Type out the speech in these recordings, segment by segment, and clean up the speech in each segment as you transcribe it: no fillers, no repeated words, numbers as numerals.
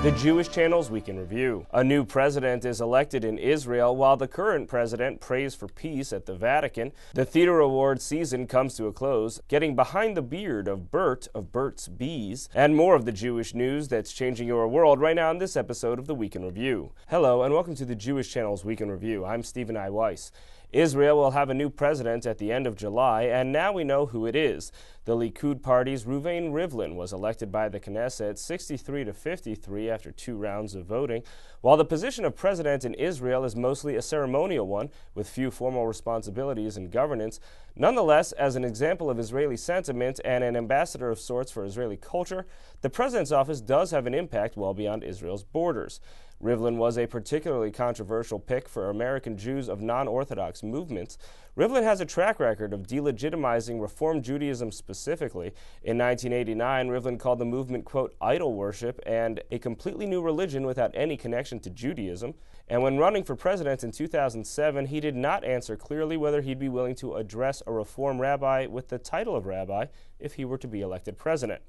The Jewish Channel's Week in Review. A new president is elected in Israel while the current president prays for peace at the Vatican. The theater awards season comes to a close, getting behind the beard of Burt of Berts Buzz, and more of the Jewish news that's changing your world right now in this episode of the Week in Review. Hello and welcome to the Jewish Channel's Week in Review. I'm Steven I Weiss. Israel will have a new president at the end of July, and now we know who it is. The Likud party's Reuven Rivlin was elected by the Knesset 63-53 after 2 rounds of voting. While the position of president in Israel is mostly a ceremonial one, with few formal responsibilities and governance, nonetheless, as an example of Israeli sentiment and an ambassador of sorts for Israeli culture, the president's office does have an impact well beyond Israel's borders. Rivlin was a particularly controversial pick for American Jews of non-Orthodox movements. Rivlin has a track record of delegitimizing Reform Judaism specifically. In 1989, Rivlin called the movement, quote, idol worship and a completely new religion without any connection to Judaism. And when running for president in 2007, he did not answer clearly whether he'd be willing to address a Reform rabbi with the title of rabbi if he were to be elected president.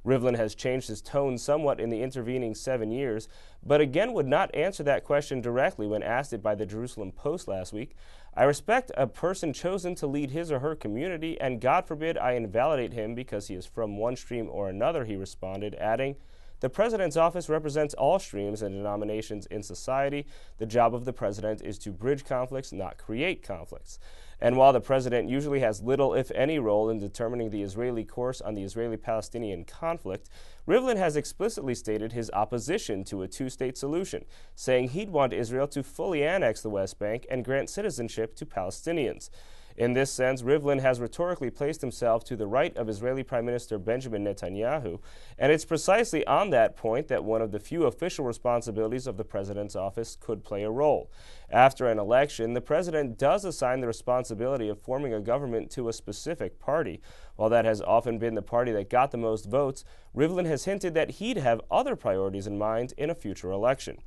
Rivlin has changed his tone somewhat in the intervening 7 years, but again would not answer that question directly when asked it by the Jerusalem Post last week. I respect a person chosen to lead his or her community, and God forbid I invalidate him because he is from one stream or another, he responded, adding, the president's office represents all streams and denominations in society. The job of the president is to bridge conflicts, not create conflicts. And while the president usually has little, if any, role in determining the Israeli course on the Israeli-Palestinian conflict, Rivlin has explicitly stated his opposition to a two-state solution, saying he'd want Israel to fully annex the West Bank and grant citizenship to Palestinians. In this sense, Rivlin has rhetorically placed himself to the right of Israeli Prime Minister Benjamin Netanyahu, and it's precisely on that point that one of the few official responsibilities of the president's office could play a role. After an election, the president does assign the responsibility of forming a government to a specific party. While that has often been the party that got the most votes, Rivlin has hinted that he'd have other priorities in mind in a future election.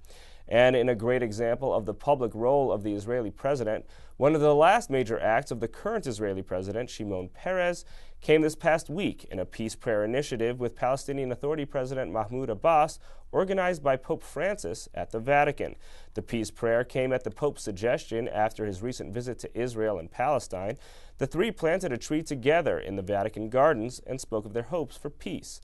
And in a great example of the public role of the Israeli president, one of the last major acts of the current Israeli president, Shimon Peres, came this past week in a peace prayer initiative with Palestinian Authority President Mahmoud Abbas, organized by Pope Francis at the Vatican. The peace prayer came at the Pope's suggestion after his recent visit to Israel and Palestine. The three planted a tree together in the Vatican gardens and spoke of their hopes for peace.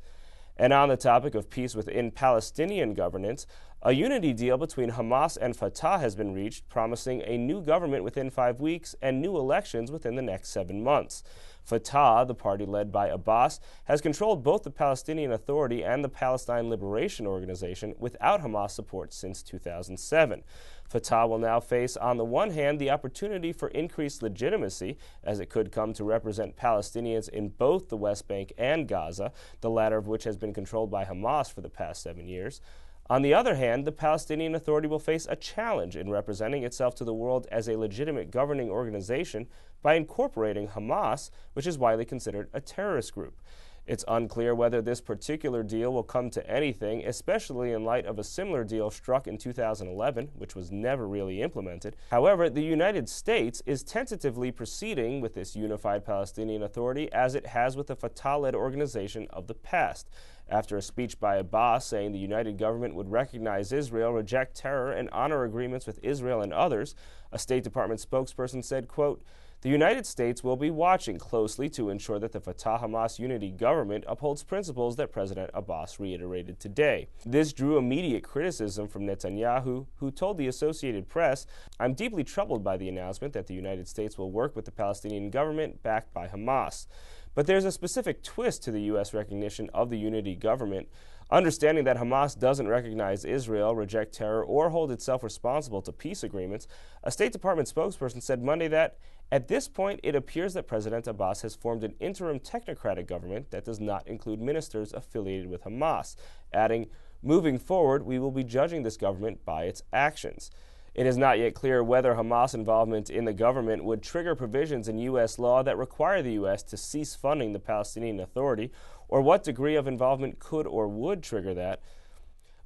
And on the topic of peace within Palestinian governance, a unity deal between Hamas and Fatah has been reached, promising a new government within 5 weeks and new elections within the next 7 months. Fatah, the party led by Abbas, has controlled both the Palestinian Authority and the Palestine Liberation Organization without Hamas support since 2007. Fatah will now face, on the one hand, the opportunity for increased legitimacy, as it could come to represent Palestinians in both the West Bank and Gaza, the latter of which has been controlled by Hamas for the past 7 years. On the other hand, the Palestinian Authority will face a challenge in representing itself to the world as a legitimate governing organization by incorporating Hamas, which is widely considered a terrorist group. It's unclear whether this particular deal will come to anything, especially in light of a similar deal struck in 2011, which was never really implemented. However, the United States is tentatively proceeding with this unified Palestinian Authority as it has with the Fatah-led organization of the past. After a speech by Abbas saying the united government would recognize Israel, reject terror, and honor agreements with Israel and others, a State Department spokesperson said, quote, the United States will be watching closely to ensure that the Fatah-Hamas unity government upholds principles that President Abbas reiterated today. This drew immediate criticism from Netanyahu, who told the Associated Press, I'm deeply troubled by the announcement that the United States will work with the Palestinian government backed by Hamas. But there's a specific twist to the U.S. recognition of the unity government. Understanding that Hamas doesn't recognize Israel, reject terror, or hold itself responsible to peace agreements, a State Department spokesperson said Monday that, at this point, it appears that President Abbas has formed an interim technocratic government that does not include ministers affiliated with Hamas, adding, moving forward, we will be judging this government by its actions. It is not yet clear whether Hamas involvement in the government would trigger provisions in U.S. law that require the U.S. to cease funding the Palestinian Authority, or what degree of involvement could or would trigger that.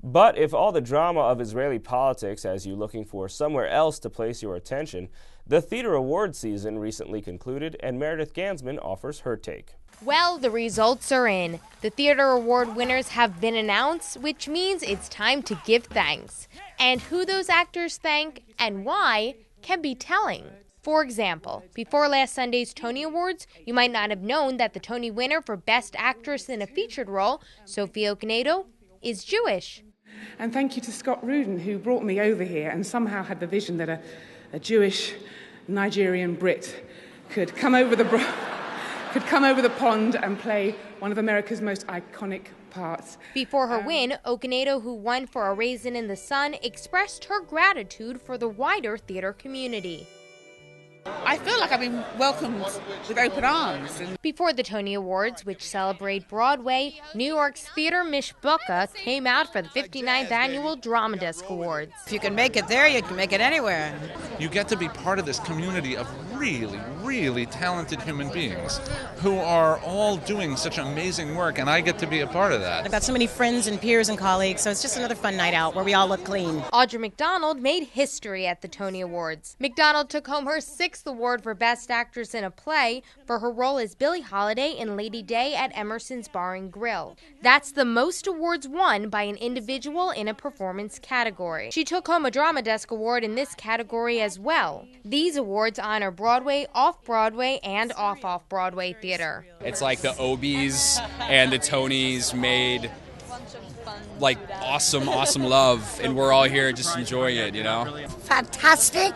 But if all the drama of Israeli politics has you looking for somewhere else to place your attention, the theater award season recently concluded, and Meredith Ganzman offers her take. Well, the results are in. The theater award winners have been announced, which means it's time to give thanks. And who those actors thank and why can be telling. For example, before last Sunday's Tony Awards, you might not have known that the Tony winner for Best Actress in a Featured Role, Sophie Okonedo, is Jewish. And thank you to Scott Rudin, who brought me over here and somehow had the vision that a Jewish Nigerian Brit could come over the pond and play one of America's most iconic parts. Before her win, Okonedo, who won for A Raisin in the Sun, expressed her gratitude for the wider theater community. I feel like I've been welcomed with open arms. Before the Tony Awards, which celebrate Broadway, New York's Theater Mishbucha came out for the 59th Annual Drama Desk Awards. If you can make it there, you can make it anywhere. You get to be part of this community of really, really talented human beings who are all doing such amazing work, and I get to be a part of that. I've got so many friends and peers and colleagues, so it's just another fun night out where we all look clean. Audra McDonald made history at the Tony Awards. McDonald took home her 6th award for Best Actress in a Play for her role as Billie Holiday in Lady Day at Emerson's Bar and Grill. That's the most awards won by an individual in a performance category. She took home a Drama Desk Award in this category as well. These awards honor Broadway, off-Broadway, and off-Broadway theater. It's like the Obies and the Tonys made like awesome love, and we're all here just enjoying it, you know? Fantastic.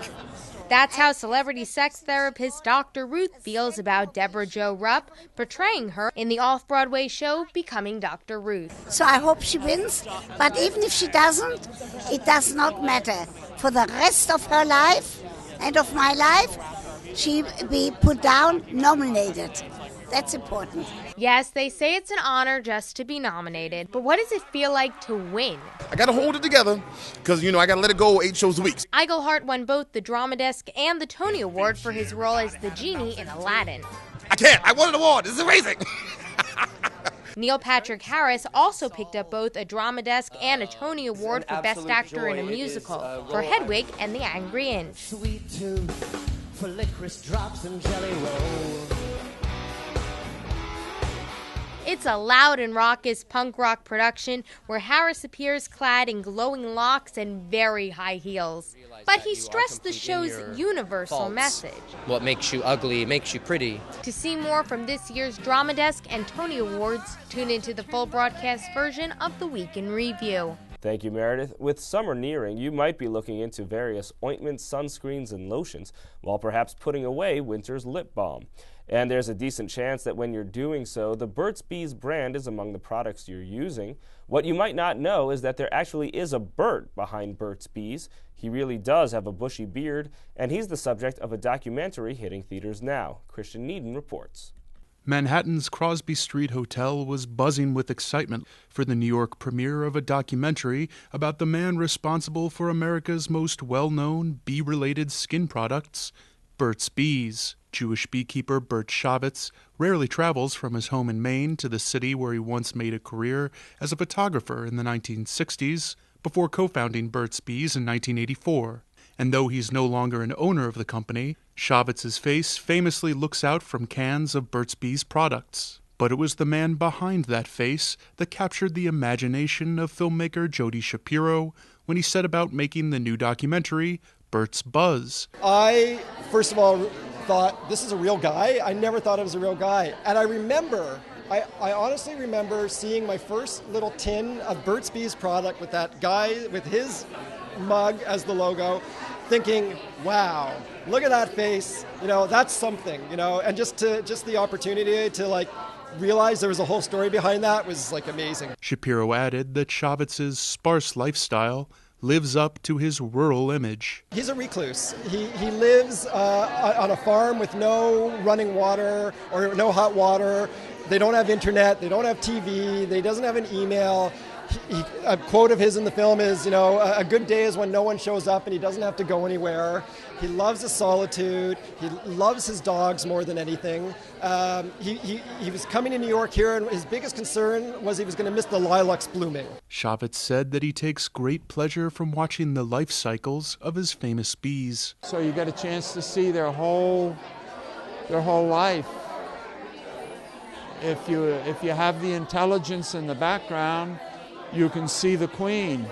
That's how celebrity sex therapist Dr. Ruth feels about Deborah Jo Rupp portraying her in the off-Broadway show Becoming Dr. Ruth. So I hope she wins, but even if she doesn't, it does not matter. For the rest of her life and of my life, she be put down, nominated. That's important. Yes, they say it's an honor just to be nominated, but what does it feel like to win? I got to hold it together because, I got to let it go 8 shows a week. Iglehart won both the Drama Desk and the Tony Award for his role as the genie in Aladdin. I can't. I won an award. This is amazing. Neil Patrick Harris also picked up both a Drama Desk and a Tony Award for Best Actor in a Musical for Hedwig and the Angry Inch. Sweet tooth for licorice drops and jelly roll. It's a loud and raucous punk rock production where Harris appears clad in glowing locks and very high heels. But he stressed the show's universal message. What makes you ugly makes you pretty. To see more from this year's Drama Desk and Tony Awards, tune into the full broadcast version of The Week in Review. Thank you, Meredith. With summer nearing, you might be looking into various ointments, sunscreens, and lotions, while perhaps putting away winter's lip balm. And there's a decent chance that when you're doing so, the Berts Buzz brand is among the products you're using. What you might not know is that there actually is a Burt behind Berts Buzz. He really does have a bushy beard, and he's the subject of a documentary hitting theaters now. Christian Niedan reports. Manhattan's Crosby Street Hotel was buzzing with excitement for the New York premiere of a documentary about the man responsible for America's most well-known bee-related skin products, Berts Buzz. Jewish beekeeper Burt Shavitz rarely travels from his home in Maine to the city where he once made a career as a photographer in the 1960s before co-founding Berts Buzz in 1984. And though he's no longer an owner of the company, Shavitz's face famously looks out from cans of Berts Buzz products. But it was the man behind that face that captured the imagination of filmmaker Jody Shapiro when he set about making the new documentary, Berts Buzz. I, first of all, thought, this is a real guy? I never thought it was a real guy. And I honestly remember seeing my first little tin of Berts Buzz product with that guy with his mug as the logo, thinking, wow, look at that face, that's something, and just the opportunity to realize there was a whole story behind that was amazing. Shapiro added that Shavitz's sparse lifestyle lives up to his rural image. He's a recluse. He lives on a farm with no running water or no hot water. They don't have internet. They don't have TV. They doesn't have an email. a quote of his in the film is, a good day is when no one shows up and he doesn't have to go anywhere. He loves his solitude. He loves his dogs more than anything. He was coming to New York here, and his biggest concern was he was going to miss the lilacs blooming. Shavitz said that he takes great pleasure from watching the life cycles of his famous bees. So you get a chance to see their whole life. If you have the intelligence in the background, you can see the queen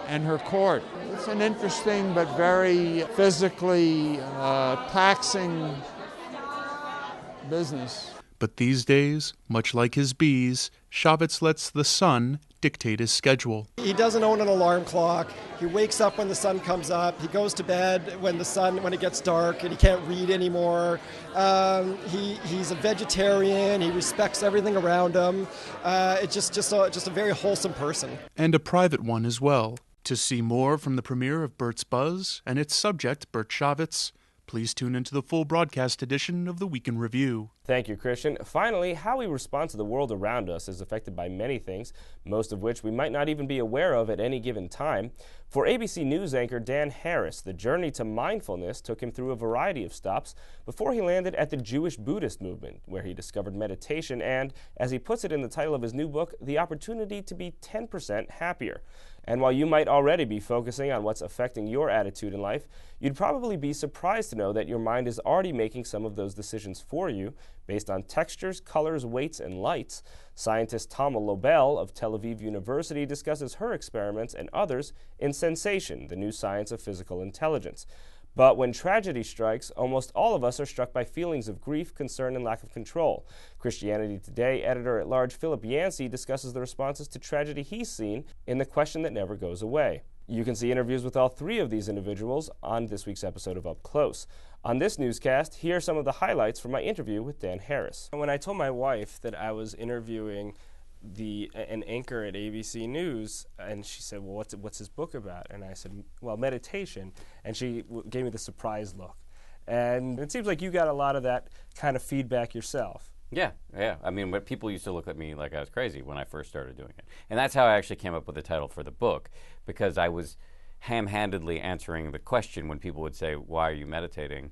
and her court. It's an interesting but very physically taxing business. But these days, much like his bees, Shavitz lets the sun dictate his schedule. He doesn't own an alarm clock. He wakes up when the sun comes up. He goes to bed when it gets dark, and he can't read anymore. He's a vegetarian. He respects everything around him. It's just a very wholesome person. And a private one as well. To see more from the premiere of Berts Buzz and its subject, Burt Shavitz, please tune into the full broadcast edition of the Week in Review. Thank you, Christian. Finally, how we respond to the world around us is affected by many things, most of which we might not even be aware of at any given time. For ABC News anchor Dan Harris, the journey to mindfulness took him through a variety of stops before he landed at the Jewish Buddhist movement, where he discovered meditation and, as he puts it in the title of his new book, the opportunity to be 10% happier. And while you might already be focusing on what's affecting your attitude in life, you'd probably be surprised to know that your mind is already making some of those decisions for you based on textures, colors, weights, and lights. Scientist Tama Lobel of Tel Aviv University discusses her experiments and others in Sensation, the new science of physical intelligence. But when tragedy strikes, almost all of us are struck by feelings of grief, concern, and lack of control. Christianity Today editor-at-large Philip Yancey discusses the responses to tragedy he's seen in The Question That Never Goes Away. You can see interviews with all three of these individuals on this week's episode of Up Close. On this newscast, here are some of the highlights from my interview with Dan Harris. When I told my wife that I was interviewing an anchor at ABC News, and she said, well, what's his book about? And I said, well, meditation. And she gave me the surprise look. And it seems like you got a lot of that kind of feedback yourself. Yeah. I mean, people used to look at me like I was crazy when I first started doing it. And that's how I actually came up with the title for the book, because I was ham-handedly answering the question when people would say, why are you meditating?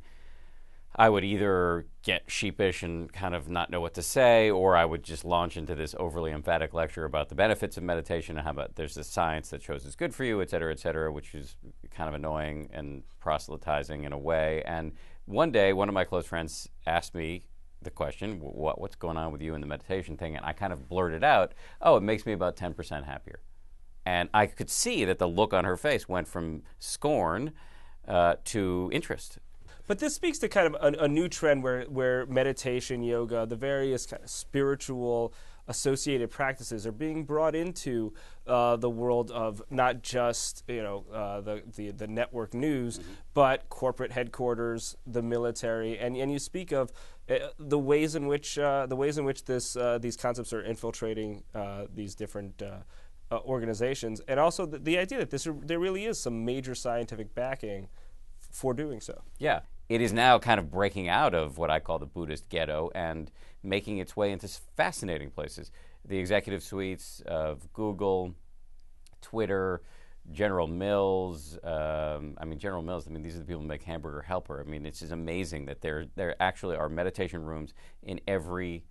I would either get sheepish and kind of not know what to say, or I would just launch into this overly emphatic lecture about the benefits of meditation and how about there's this science that shows it's good for you, et cetera, which is kind of annoying and proselytizing in a way. And one day, one of my close friends asked me the question, what's going on with you in the meditation thing? And I kind of blurted out, oh, it makes me about 10% happier. And I could see that the look on her face went from scorn to interest. But this speaks to kind of a new trend where meditation, yoga, the various kind of spiritual associated practices are being brought into the world of not just the network news, but corporate headquarters, the military, and you speak of the ways in which these concepts are infiltrating these different organizations, and also the idea that there really is some major scientific backing for doing so. Yeah. It is now kind of breaking out of what I call the Buddhist ghetto and making its way into fascinating places. The executive suites of Google, Twitter, General Mills. General Mills, these are the people who make Hamburger Helper. It's just amazing that there actually are meditation rooms in every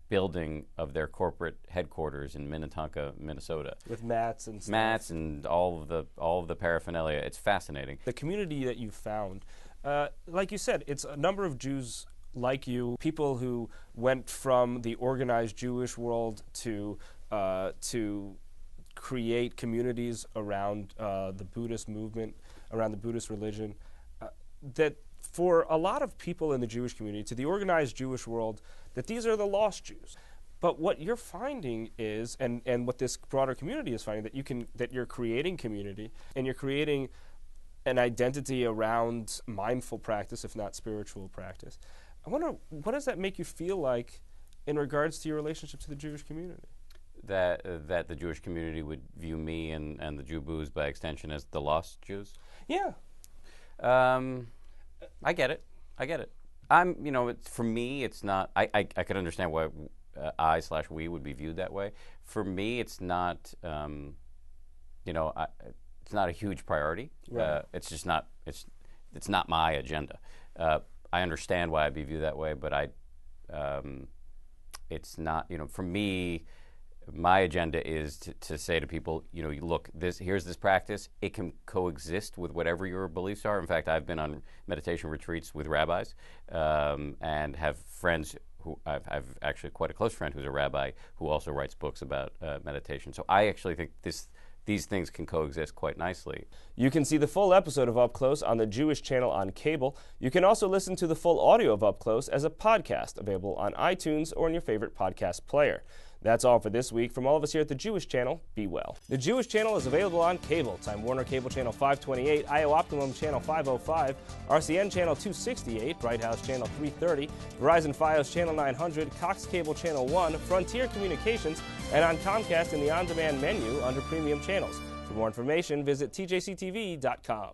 building of their corporate headquarters in Minnetonka, Minnesota, with mats and stuff. Mats and all of the paraphernalia. It's fascinating. The community that you found, like you said, it's a number of Jews like you, people who went from the organized Jewish world to create communities around the Buddhist movement, around the Buddhist religion, that for a lot of people in the Jewish community, to the organized Jewish world, that these are the lost Jews. But what you're finding is, and what this broader community is finding, that you're creating community, and you're creating an identity around mindful practice, if not spiritual practice. I wonder, what does that make you feel like in regards to your relationship to the Jewish community? That the Jewish community would view me and the Jew-boos by extension as the lost Jews? Yeah. I get it. For me, it's not. I could understand why I/we would be viewed that way. For me, it's not, it's not a huge priority. Right. It's just not, it's not my agenda. I understand why I'd be viewed that way, but it's not, for me, my agenda is to say to people, look, here's this practice. It can coexist with whatever your beliefs are. In fact, I've been on meditation retreats with rabbis and have friends who I've actually quite a close friend who's a rabbi who also writes books about meditation. So I actually think these things can coexist quite nicely. You can see the full episode of Up Close on the Jewish Channel on cable. You can also listen to the full audio of Up Close as a podcast available on iTunes or in your favorite podcast player. That's all for this week. From all of us here at the Jewish Channel, be well. The Jewish Channel is available on cable. Time Warner Cable Channel 528, IO Optimum Channel 505, RCN Channel 268, Bright House Channel 330, Verizon Fios Channel 900, Cox Cable Channel 1, Frontier Communications, and on Comcast in the on-demand menu under Premium Channels. For more information, visit tjctv.com.